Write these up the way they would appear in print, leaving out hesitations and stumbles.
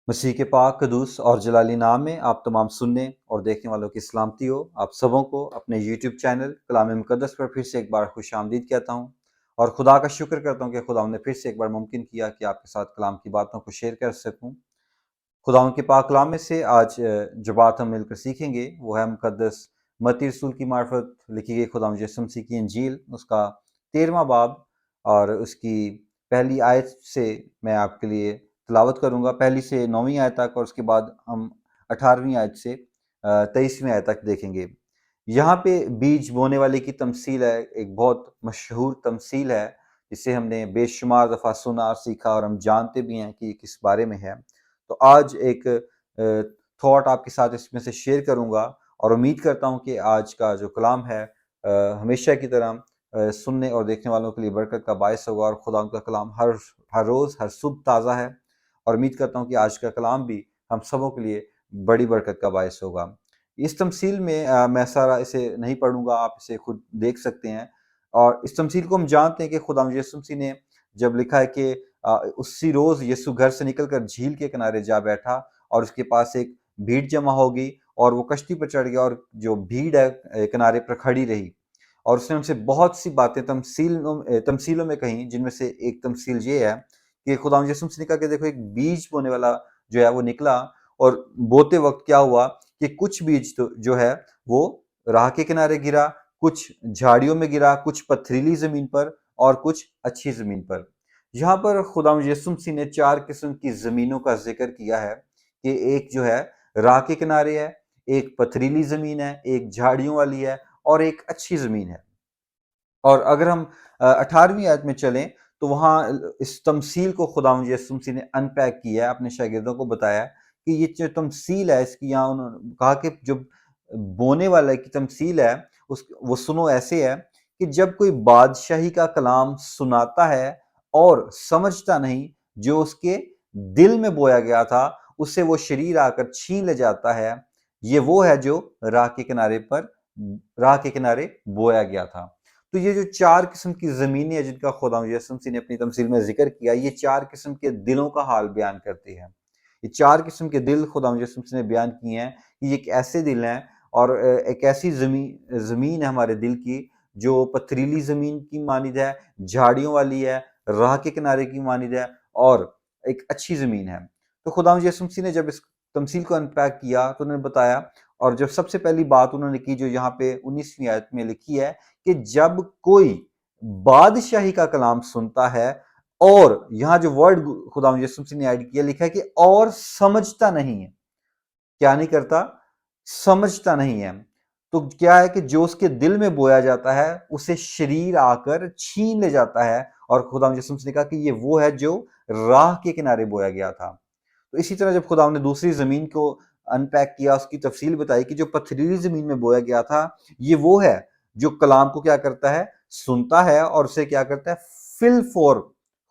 मसीह के पाक कदूस और जलाली नाम में आप तमाम सुनने और देखने वालों की सलामती हो। आप सबों को अपने यूट्यूब चैनल कलाम मुकद्दस पर फिर से एक बार खुश आमदीद कहता हूँ और खुदा का शुक्र करता हूँ कि खुदा ने फिर से एक बार मुमकिन किया कि आपके साथ कलाम की बातों को शेयर कर सकूँ। खुदा के पाक कलाम में से आज जो बात हम मिलकर सीखेंगे वो है मुकद्दस मत्ती रसूल की मार्फत लिखी गई खुदा यीशु मसीह की इंजील, उसका 13वां बाब और उसकी पहली आयत से मैं आपके लिए तिलावत करूंगा, पहली से 9वीं आयत तक, और उसके बाद हम 18वीं आयत से 23वीं आयत तक देखेंगे। यहाँ पे बीज बोने वाले की तमसील है, एक बहुत मशहूर तमसील है जिसे हमने बेशुमार दफ़ा सुना और सीखा और हम जानते भी हैं कि ये किस बारे में है। तो आज एक थॉट आपके साथ इसमें से शेयर करूंगा और उम्मीद करता हूं कि आज का जो कलाम है हमेशा की तरह सुनने और देखने वालों के लिए बरकत का बायस होगा और खुदा का कलाम हर रोज़ हर सुबह ताज़ा है और उम्मीद करता हूं कि आज का कलाम भी हम सबों के लिए बड़ी बरकत का बायस होगा। इस तमसील में मैं सारा इसे नहीं पढ़ूंगा, आप इसे खुद देख सकते हैं। और इस तमसील को हम जानते हैं कि खुदा यीशु मसीह ने जब लिखा है कि उसी रोज़ यीशु घर से निकलकर झील के किनारे जा बैठा और उसके पास एक भीड़ जमा होगी और वो कश्ती पर चढ़ गया और जो भीड़ है किनारे पर खड़ी रही और उसने उनसे बहुत सी बातें तमसीलों में कही, जिनमें से एक तमसील ये है कि खुदा यीशु मसीह ने कहा कि देखो एक बीज बोने वाला जो है वो निकला और बोते वक्त क्या हुआ कि कुछ बीज तो जो है वो राह के किनारे गिरा, कुछ झाड़ियों में गिरा, कुछ पथरीली जमीन पर और कुछ अच्छी जमीन पर। यहाँ पर खुदा यीशु मसीह ने 4 किस्म की ज़मीनों का ज़िक्र किया है कि एक जो है राह के किनारे है, एक पथरीली ज़मीन है, एक झाड़ियों वाली है और एक अच्छी ज़मीन है। और अगर हम 18वीं आयत में चलें तो वहाँ इस तमसील को खुदा यीशु मसीह ने अनपैक किया है, अपने शागिर्दों को बताया कि ये जो तमसील है इसकी, यहाँ उन्होंने कहा कि जो बोने वाला की तमसील है उस वो सुनो ऐसे है कि जब कोई बादशाही का कलाम सुनाता है और समझता नहीं, जो उसके दिल में बोया गया था उससे वो शरीर आकर छीन ले जाता है। ये वो है जो राह के किनारे बोया गया था। तो ये जो 4 किस्म की ज़मीनें हैं जिनका खुदा यीशु मसीह ने अपनी तमसील में ज़िक्र किया, ये 4 किस्म के दिलों का हाल बयान करती है। ये 4 किस्म के दिल खुदा यीशु मसीह ने बयान किए हैं कि ये एक ऐसे दिल हैं और एक ऐसी ज़मीन है हमारे दिल की जो पथरीली ज़मीन की मानिंद है, झाड़ियों वाली है, राह के किनारे की मानिंद है और एक अच्छी ज़मीन है। तो खुदा यीशु मसीह ने जब इस तमसील को अनपैक किया तो उन्होंने बताया, और जब सबसे पहली बात उन्होंने की जो यहाँ पे 19वीं आयत में लिखी है कि जब कोई बादशाही का कलाम सुनता है, और यहाँ जो वर्ड खुदा यीशु मसीह ने ऐड किया, लिखा है कि और समझता नहीं है। क्या नहीं करता? समझता नहीं है। तो क्या है कि जो उसके दिल में बोया जाता है उसे शरीर आकर छीन ले जाता है, और खुदा यीशु मसीह ने कहा कि ये वो है जो राह के किनारे बोया गया था। तो इसी तरह जब खुदा ने दूसरी जमीन को अनपैक किया, उसकी तफसील बताई कि जो पथरीली जमीन में बोया गया था ये वो है जो कलाम को क्या करता है, सुनता है और उसे क्या करता है, फिल फॉर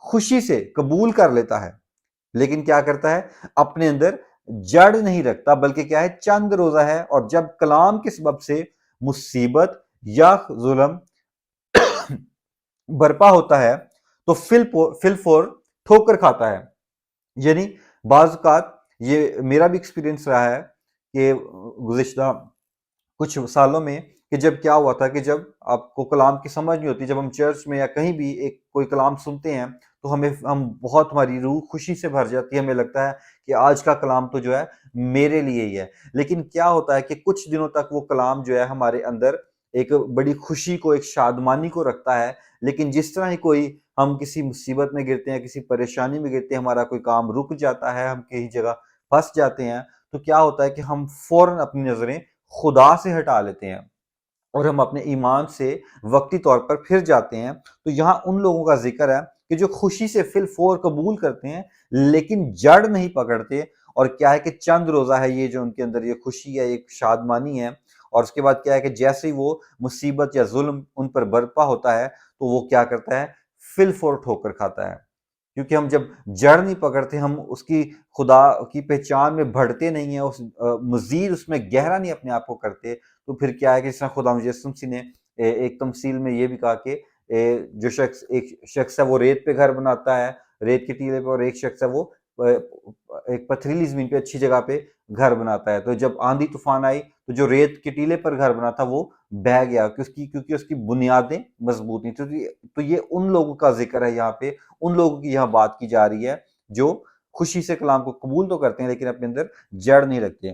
खुशी से कबूल कर लेता है, लेकिन क्या करता है, अपने अंदर जड़ नहीं रखता, बल्कि क्या है, चंद रोजा है। और जब कलाम के सबब से मुसीबत या जुल्म बर्पा होता है तो फिल फोर ठोकर खाता है। यानी बाज़ औक़ात ये मेरा भी एक्सपीरियंस रहा है कि गुज़िश्ता कुछ सालों में कि जब क्या हुआ था कि जब आपको कलाम की समझ नहीं होती, जब हम चर्च में या कहीं भी एक कोई कलाम सुनते हैं तो हम बहुत, हमारी रूह खुशी से भर जाती है, हमें लगता है कि आज का कलाम तो जो है मेरे लिए ही है। लेकिन क्या होता है कि कुछ दिनों तक वो कलाम जो है हमारे अंदर एक बड़ी खुशी को, एक शादमानी को रखता है। लेकिन जिस तरह ही कोई हम किसी मुसीबत में गिरते हैं, किसी परेशानी में गिरते हैं, हमारा कोई काम रुक जाता है, हम कहीं जगह फंस जाते हैं, तो क्या होता है कि हम फौरन अपनी नजरें खुदा से हटा लेते हैं और हम अपने ईमान से वक्ती तौर पर फिर जाते हैं। तो यहाँ उन लोगों का जिक्र है कि जो खुशी से फिल फोर कबूल करते हैं लेकिन जड़ नहीं पकड़ते, और क्या है कि चंद रोजा है ये जो उनके अंदर ये खुशी है, एक शादमानी है, और उसके बाद क्या है कि जैसे ही वो मुसीबत या जुल्म उन पर बर्पा होता है तो वो क्या करता है, फिल फोर ठोकर खाता है। क्योंकि हम जब जड़ नहीं पकड़ते, हम उसकी खुदा की पहचान में बढ़ते नहीं है, उस मजीद उसमें गहरा नहीं अपने आप को करते, तो फिर क्या है कि जिस तरह खुदा यीशु मसीह ने एक तमसील में ये भी कहा कि जो शख्स, एक शख्स है वो रेत पे घर बनाता है, रेत के टीले पे, और एक शख्स है वो एक पथरीली जमीन पे अच्छी जगह पे घर बनाता है। तो जब आंधी तूफान आई तो जो रेत के टीले पर घर बना था वो बह गया, क्योंकि उसकी बुनियादें मजबूत नहीं थी। तो ये उन लोगों का जिक्र है यहाँ पे, उन लोगों की यहाँ बात की जा रही है जो खुशी से कलाम को कबूल तो करते हैं लेकिन अपने अंदर जड़ नहीं रखते।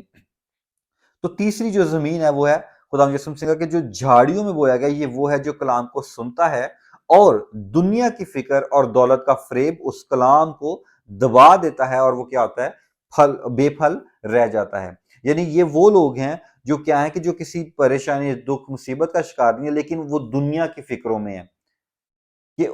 तो तीसरी जो जमीन है वो है खुदा यसुम मसीह का, कि जो झाड़ियों में बोया गया, ये वो है जो कलाम को सुनता है और दुनिया की फिक्र और दौलत का फरेब उस कलाम को दबा देता है, और वो क्या होता है, फल बेफल रह जाता है। यानी ये वो लोग हैं जो क्या है कि जो किसी परेशानी, दुख, मुसीबत का शिकार नहीं है, लेकिन वो दुनिया की फिक्रों में है कि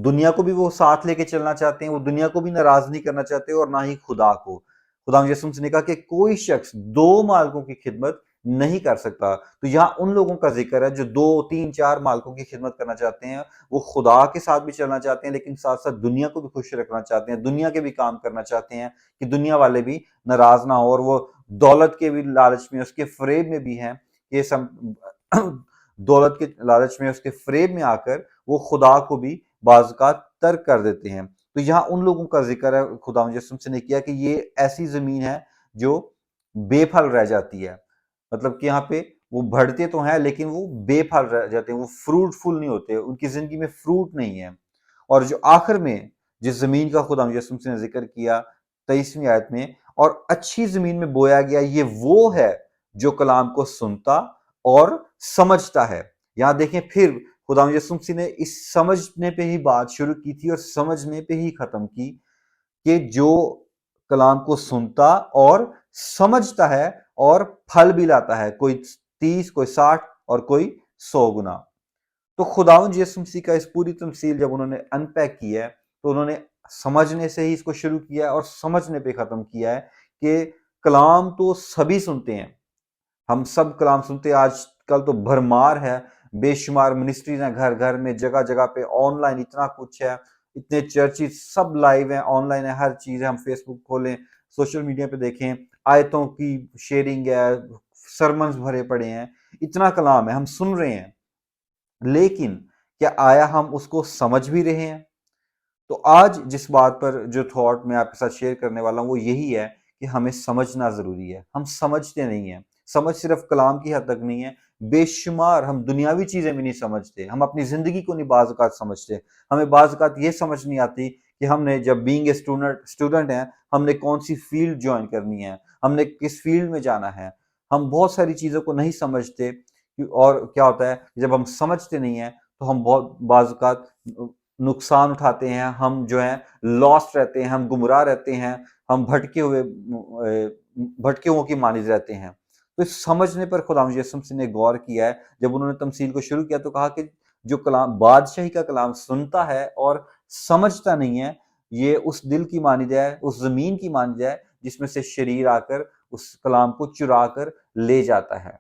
दुनिया को भी वो साथ लेके चलना चाहते हैं, वो दुनिया को भी नाराज नहीं करना चाहते और ना ही खुदा को। खुदा यसुम ने कहा कि कोई शख्स दो मालिकों की खिदमत नहीं कर सकता। तो यहाँ उन लोगों का जिक्र है जो दो तीन चार मालिकों की खिदमत करना चाहते हैं। वो खुदा के साथ भी चलना चाहते हैं लेकिन साथ साथ दुनिया को भी खुश रखना चाहते हैं, दुनिया के भी काम करना चाहते हैं कि दुनिया वाले भी नाराज ना हो, और वो दौलत के भी लालच में, उसके फरेब में भी हैं। ये सब दौलत के लालच में, उसके फरेब में आकर वो खुदा को भी बाज़-औक़ात तर्क कर देते हैं। तो यहाँ उन लोगों का जिक्र है खुदा यसुम ने किया कि ये ऐसी जमीन है जो बेफल रह जाती है। मतलब कि यहाँ पे वो बढ़ते तो हैं लेकिन वो बेफल रह जाते हैं, वो फ्रूटफुल नहीं होते, उनकी जिंदगी में फ्रूट नहीं है। और जो आखिर में जिस जमीन का खुदा यसुम ने जिक्र किया 23वीं आयत में, और अच्छी जमीन में बोया गया, ये वो है जो कलाम को सुनता और समझता है। यहाँ देखें फिर खुदा यसुम ने इस समझने पे ही बात शुरू की थी और समझने पे ही खत्म की कि जो कलाम को सुनता और समझता है और फल भी लाता है, कोई 30, कोई 60 और कोई 100 गुना। तो खुदावंद यीशु मसीह का इस पूरी तमसील जब उन्होंने अनपैक किया है तो उन्होंने समझने से ही इसको शुरू किया है और समझने पे खत्म किया है कि कलाम तो सभी सुनते हैं, हम सब कलाम सुनते हैं। आजकल तो भरमार है, बेशुमार मिनिस्ट्रीज हैं घर घर में, जगह जगह पे ऑनलाइन इतना कुछ है, इतने चर्चेस सब लाइव हैं, ऑनलाइन है, हर चीज है। हम फेसबुक खोलें, सोशल मीडिया पे देखें, आयतों की शेयरिंग है, सरमन्स भरे पड़े हैं, इतना कलाम है, हम सुन रहे हैं, लेकिन क्या आया हम उसको समझ भी रहे हैं? तो आज जिस बात पर जो थॉट मैं आपके साथ शेयर करने वाला हूं वो यही है कि हमें समझना जरूरी है। हम समझते नहीं है, समझ सिर्फ कलाम की हद तक नहीं है, बेशुमार हम दुनियावी चीजें भी नहीं समझते, हम अपनी जिंदगी को नहीं बाज़ औक़ात समझते। हमें बाज़ औक़ात ये समझ नहीं आती कि हमने जब बीइंग ए स्टूडेंट है, हमने कौन सी फील्ड ज्वाइन करनी है, हमने किस फील्ड में जाना है। हम बहुत सारी चीजों को नहीं समझते, और क्या होता है जब हम समझते नहीं है तो हम बहुत बाज़ औक़ात नुकसान उठाते हैं, हम जो है लॉस्ट रहते हैं, हम गुमराह रहते हैं, हम भटके हुओं की मानिद रहते हैं। तो इस समझने पर खुदा यसुम मसीह ने गौर किया है। जब उन्होंने तमसील को शुरू किया तो कहा कि जो कलाम बादशाही का कलाम सुनता है और समझता नहीं है, ये उस दिल की मानिद है, उस जमीन की मानिद है जिसमें से शरीर आकर उस कलाम को चुरा कर ले जाता है।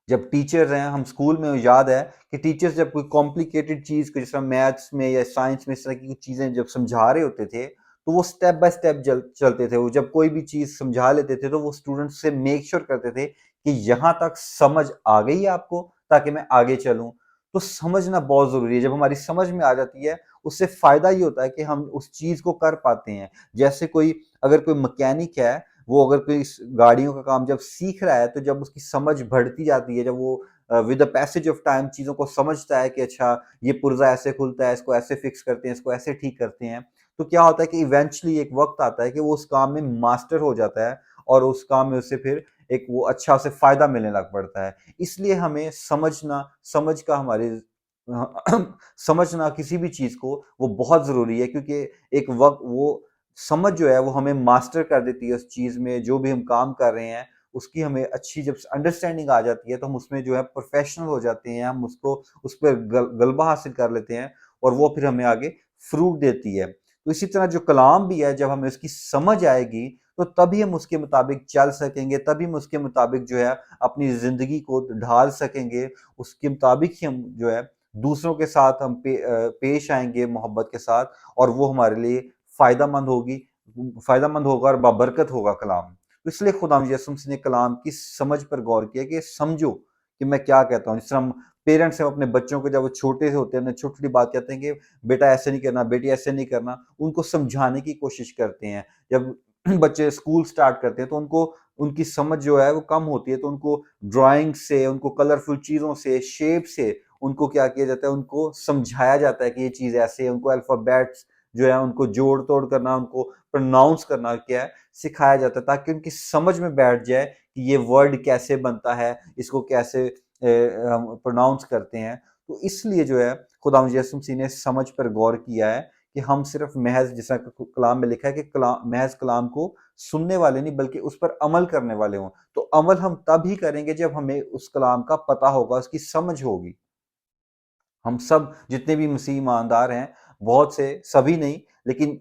जब टीचर्स हैं, हम स्कूल में याद है कि टीचर्स जब कोई कॉम्प्लिकेटेड चीज को, जैसे मैथ्स में या साइंस में इस तरह की कुछ चीजें जब समझा रहे होते थे तो वो स्टेप बाय स्टेप चलते थे। वो जब कोई भी चीज समझा लेते थे तो वो स्टूडेंट्स से मेक श्योर करते थे कि यहाँ तक समझ आ गई है आपको, ताकि मैं आगे चलूं। तो समझना बहुत जरूरी है। जब हमारी समझ में आ जाती है उससे फायदा ये होता है कि हम उस चीज को कर पाते हैं। जैसे कोई, अगर कोई मैकेनिक है, वो अगर कोई गाड़ियों का काम जब सीख रहा है तो जब उसकी समझ बढ़ती जाती है, जब वो with the passage of time चीजों को समझता है कि अच्छा ये पुर्जा ऐसे खुलता है, इसको ऐसे फिक्स करते हैं, इसको ऐसे ठीक करते हैं, तो क्या होता है कि इवेंचुअली एक वक्त आता है कि वो उस काम में मास्टर हो जाता है और उस काम में उसे फिर एक वो अच्छा उसे फायदा मिलने लग पड़ता है। इसलिए हमें समझना, समझ का हमारे समझना किसी भी चीज को वो बहुत जरूरी है, क्योंकि एक वक्त वो समझ जो है वो हमें मास्टर कर देती है उस चीज में। जो भी हम काम कर रहे हैं उसकी हमें अच्छी जब अंडरस्टैंडिंग आ जाती है तो हम उसमें जो है प्रोफेशनल हो जाते हैं, हम उसको उस पर गलबा हासिल कर लेते हैं और वो फिर हमें आगे फ्रूट देती है। तो इसी तरह जो कलाम भी है, जब हमें उसकी समझ आएगी तो तभी हम उसके मुताबिक चल सकेंगे, तभी हम उसके मुताबिक जो है अपनी जिंदगी को ढाल सकेंगे। उसके मुताबिक ही हम जो है दूसरों के साथ हम पेश आएंगे मोहब्बत के साथ, और वो हमारे लिए फायदामंद होगा और बाबरकत होगा कलाम। तो इसलिए खुदा यसुम ने कलाम की समझ पर गौर किया कि समझो کہ میں کیا کہتا ہوں. جس طرح ہم پیرنٹس ہیں اپنے بچوں کو جب وہ چھوٹے سے ہوتے ہیں چھوٹی چھوٹی بات کہتے ہیں کہ بیٹا ایسے نہیں کرنا، بیٹی ایسے نہیں کرنا، ان کو سمجھانے کی کوشش کرتے ہیں. جب بچے اسکول سٹارٹ کرتے ہیں تو ان کی سمجھ جو ہے وہ کم ہوتی ہے، تو ان کو ڈرائنگ سے، ان کو کلرفل چیزوں سے، شیپ سے ان کو کیا کیا جاتا ہے، ان کو سمجھایا جاتا ہے کہ یہ چیز ایسے ہے. ان کو الفابیٹس جو ہے ان کو جوڑ توڑ کرنا، ان کو پروناؤنس کرنا کیا ہے سکھایا جاتا ہے، تاکہ ان کی سمجھ میں بیٹھ جائے کہ یہ ورڈ کیسے بنتا ہے، اس کو کیسے پروناؤنس کرتے ہیں. تو اس لیے جو ہے خدا یسوع مسیح نے سمجھ پر غور کیا ہے کہ ہم صرف محض، جیسا کلام میں لکھا ہے کہ محض کلام کو سننے والے نہیں بلکہ اس پر عمل کرنے والے ہوں. تو عمل ہم تب ہی کریں گے جب ہمیں اس کلام کا پتہ ہوگا، اس کی سمجھ ہوگی. ہم سب جتنے بھی مسیح ایماندار ہیں، بہت سے، سبھی نہیں لیکن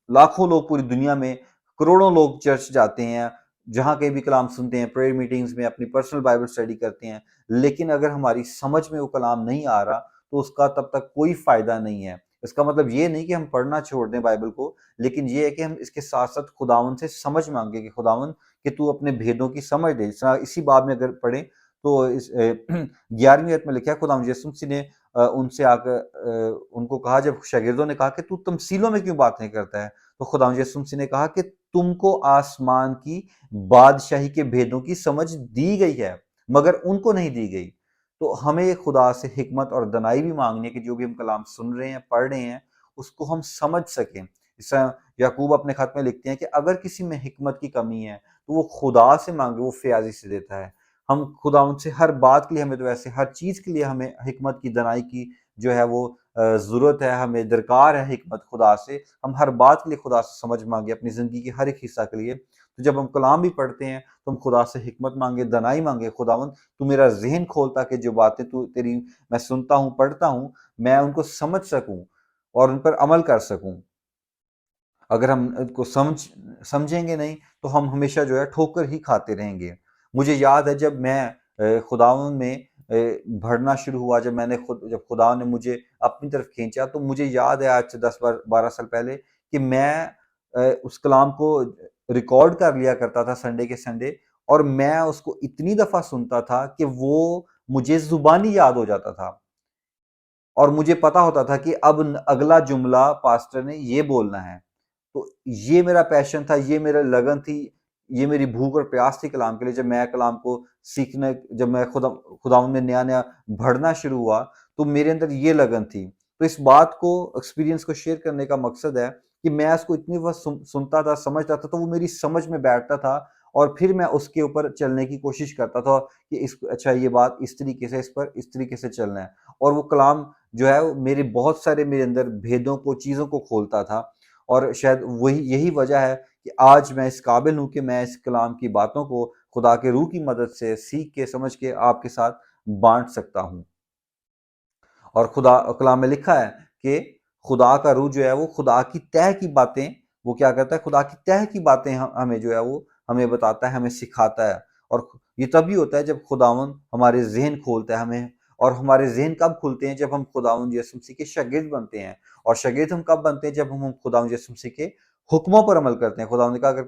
لاکھوں لوگ پوری دنیا میں، کروڑوں لوگ چرچ جاتے ہیں، جہاں کہیں بھی کلام سنتے ہیں، پریئر میٹنگز میں اپنی پرسنل بائبل سٹڈی کرتے ہیں، لیکن اگر ہماری سمجھ میں وہ کلام نہیں آ رہا تو اس کا تب تک کوئی فائدہ نہیں ہے. اس کا مطلب یہ نہیں کہ ہم پڑھنا چھوڑ دیں بائبل کو، لیکن یہ ہے کہ ہم اس کے ساتھ ساتھ خداوند سے سمجھ مانگیں کہ خداوند کہ تو اپنے بھیدوں کی سمجھ دے. جس طرح اسی باب میں اگر پڑھیں تو 11ویں آیت میں لکھا ہے خداوند یسوع مسیح نے ان سے آ کر ان کو کہا، جب شاگردوں نے کہا کہ تو تمثیلوں میں کیوں باتیں کرتا ہے، تو خداوند یسوع مسیح نے کہا کہ تم کو آسمان کی بادشاہی کے بھیدوں کی سمجھ دی گئی ہے مگر ان کو نہیں دی گئی. تو ہمیں خدا سے حکمت اور دانائی بھی مانگنی ہے کہ جو بھی ہم کلام سن رہے ہیں، پڑھ رہے ہیں، اس کو ہم سمجھ سکیں. اس طرح یعقوب اپنے خط میں لکھتے ہیں کہ اگر کسی میں حکمت کی کمی ہے تو وہ خدا سے مانگے، وہ فیاضی سے دیتا ہے. ہم خدا ان سے ہر بات کے لیے، ہمیں تو ویسے ہر چیز کے لیے ہمیں حکمت کی، دانائی کی جو ہے وہ ضرورت ہے، ہمیں درکار ہے حکمت خدا سے. ہم ہر بات کے لیے خدا سے سمجھ مانگے اپنی زندگی کے ہر ایک حصہ کے لیے. تو جب ہم کلام بھی پڑھتے ہیں تو ہم خدا سے حکمت مانگے، دانائی مانگے. خداوند تو میرا ذہن کھولتا کہ جو باتیں تو تیری میں سنتا ہوں، پڑھتا ہوں، میں ان کو سمجھ سکوں اور ان پر عمل کر سکوں. اگر ہم ان کو سمجھیں گے نہیں تو ہم ہمیشہ جو ہے ٹھوکر ہی کھاتے رہیں گے. مجھے یاد ہے جب میں خداوند میں بڑھنا شروع ہوا، جب خدا نے مجھے اپنی طرف کھینچا، تو مجھے یاد ہے آج سے 10-12 سال پہلے کہ میں اس کلام کو ریکارڈ کر لیا کرتا تھا سنڈے کے سنڈے، اور میں اس کو اتنی دفعہ سنتا تھا کہ وہ مجھے زبانی یاد ہو جاتا تھا، اور مجھے پتا ہوتا تھا کہ اب اگلا جملہ پاسٹر نے یہ بولنا ہے. تو یہ میرا پیشن تھا، یہ میرا لگن تھی، یہ میری بھوک اور پیاس تھی کلام کے لیے. جب میں کلام کو سیکھنے، جب میں خداوند میں نیا نیا بڑھنا شروع ہوا تو میرے اندر یہ لگن تھی. تو اس بات کو، ایکسپیرینس کو شیئر کرنے کا مقصد ہے کہ میں اس کو اتنی وقت سنتا تھا، سمجھتا تھا، تو وہ میری سمجھ میں بیٹھتا تھا، اور پھر میں اس کے اوپر چلنے کی کوشش کرتا تھا کہ اچھا یہ بات اس طریقے سے، اس پر اس طریقے سے چلنا ہے. اور وہ کلام جو ہے میرے بہت سارے میرے اندر بھیدوں کو، چیزوں کو کھولتا تھا. اور شاید یہی وجہ ہے کہ آج میں اس قابل ہوں کہ میں اس کلام کی باتوں کو خدا کے روح کی مدد سے سیکھ کے، سمجھ کے آپ کے ساتھ بانٹ سکتا ہوں. اور کلام میں لکھا ہے کہ خدا کا روح جو ہے وہ خدا کی تہ کی باتیں، وہ کیا کرتا ہے، خدا کی تہ کی باتیں ہمیں جو ہے وہ ہمیں بتاتا ہے، ہمیں سکھاتا ہے. اور یہ تبھی ہوتا ہے جب خداوند ہمارے ذہن کھولتا ہے ہمیں. اور ہمارے ذہن کب کھلتے ہیں؟ جب ہم خداوند یسوع مسیح کے شاگرد بنتے ہیں. اور شاگرد ہم کب بنتے ہیں؟ جب ہم خداوند یسوع مسیح کے حکموں پر عمل کرتے ہیں. خداوند نے کہا اگر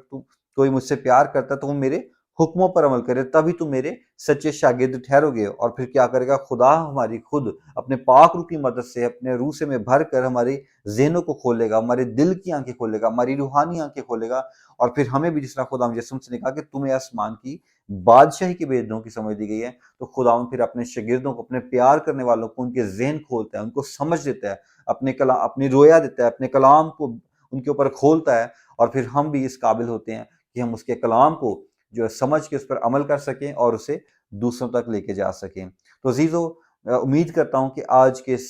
کوئی مجھ سے پیار کرتا ہے تو وہ میرے حکموں پر عمل کرے، تبھی تم میرے سچے شاگرد ٹھہرو گے. اور پھر کیا کرے گا؟ خدا ہماری خود اپنے پاک روح کی مدد سے، اپنے روح سے میں بھر کر ہمارے ذہنوں کو کھولے گا، ہمارے دل کی آنکھیں کھولے گا، ہماری روحانی آنکھیں کھولے گا. اور پھر ہمیں بھی، جس طرح خدا یسوع مسیح نے کہا کہ تمہیں آسمان کی بادشاہی کے بھیدوں کی سمجھ دی گئی ہے، تو خداوند پھر اپنے شاگردوں کو، اپنے پیار کرنے والوں کو، ان کے ذہن کھولتا ہے، ان کو سمجھ دیتا ہے، اپنی رویا دیتا ہے، اپنے کلام کو ان کے اوپر کھولتا ہے. اور پھر ہم بھی اس قابل ہوتے ہیں کہ ہم اس کے کلام کو جو سمجھ کے اس پر عمل کر سکیں اور اسے دوسروں تک لے کے جا سکیں. تو عزیزو، امید کرتا ہوں کہ آج کے اس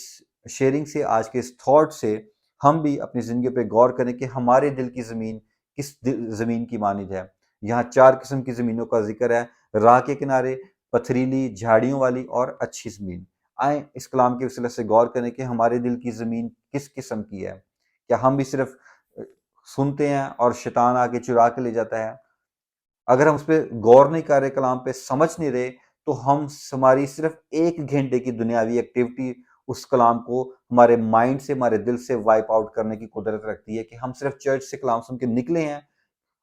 شیئرنگ سے، آج کے اس تھاٹ سے ہم بھی اپنی زندگی پہ غور کریں کہ ہمارے دل کی زمین کس زمین کی مانند ہے. یہاں 4 قسم کی زمینوں کا ذکر ہے: راہ کے کنارے، پتھریلی، جھاڑیوں والی اور اچھی زمین. آئیں اس کلام کے وسیلے سے غور کریں کہ ہمارے دل کی زمین کس قسم کی ہے. کیا ہم بھی صرف سنتے ہیں اور شیطان آگے چرا کے لے جاتا ہے؟ اگر ہم اس پہ غور نہیں کر رہے، کلام پہ سمجھ نہیں رہے، تو ہماری صرف 1 گھنٹے کی دنیاوی ایکٹیویٹی اس کلام کو ہمارے مائنڈ سے، ہمارے دل سے وائپ آؤٹ کرنے کی قدرت رکھتی ہے. کہ ہم صرف چرچ سے کلام سن کے نکلے ہیں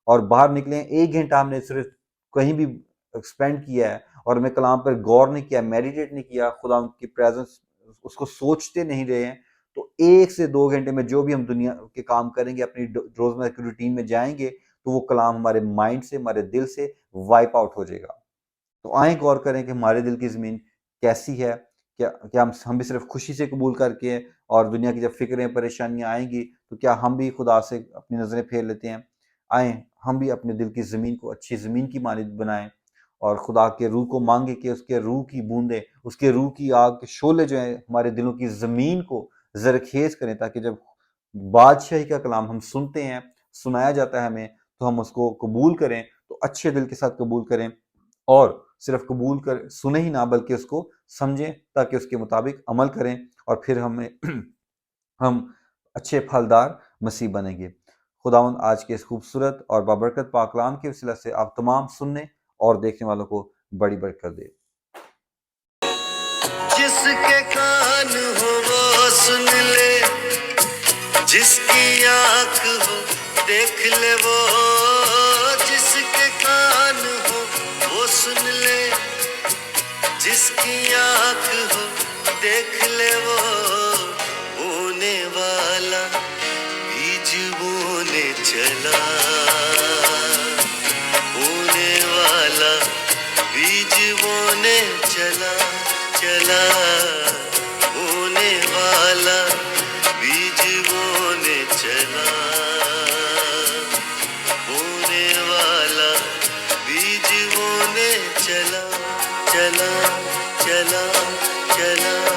اور باہر نکلے ہیں، 1 گھنٹہ ہم نے صرف کہیں بھی اسپینڈ کیا ہے، اور ہمیں کلام پر غور نہیں کیا، میڈیٹیٹ نہیں کیا، خدا کی پریزنس اس کو سوچتے نہیں رہے ہیں، تو 1 سے 2 گھنٹے میں جو بھی ہم دنیا کے کام کریں گے، اپنی روزمرہ کی روٹین میں جائیں گے، تو وہ کلام ہمارے مائنڈ سے، ہمارے دل سے وائپ آؤٹ ہو جائے گا۔ تو آئیں غور کریں کہ ہمارے دل کی زمین کیسی ہے، کیا ہم بھی صرف خوشی سے قبول کر کے، اور دنیا کی جب فکریں پریشانیاں آئیں گی تو کیا ہم بھی خدا سے اپنی نظریں پھیر لیتے ہیں؟ آئیں ہم بھی اپنے دل کی زمین کو اچھی زمین کی مانند بنائیں، اور خدا کے روح کو مانگے کہ اس کے روح کی بوندیں، اس کے روح کی آگ کے شعلے جو ہیں ہمارے دلوں کی زمین کو زرخیز کریں، تاکہ جب بادشاہی کا کلام ہم سنتے ہیں، سنایا جاتا ہے ہمیں، تو ہم اس کو قبول کریں، تو اچھے دل کے ساتھ قبول کریں، اور صرف قبول کر سنیں ہی نہ بلکہ اس کو سمجھیں، تاکہ اس کے مطابق عمل کریں، اور پھر ہم اچھے پھلدار مسیح بنیں گے۔ خداوند آج کے اس خوبصورت اور بابرکت پاک کلام کے وسیلہ سے آپ تمام سننے اور دیکھنے والوں کو بڑی برکت دے۔ جس کے کان ہو وہ سن لے، جس کی آنکھ ہو دیکھ لے وہ، جس کے کان ہو وہ سن لے، جس کی آنکھ ہو دیکھ لے وہ، بونے والا بیج بونے چلا، بونے والا بیج بونے چلا، چلا بونے والا بیج بونے چلا، بونے والا بیج بونے چلا، چلا چلا چلا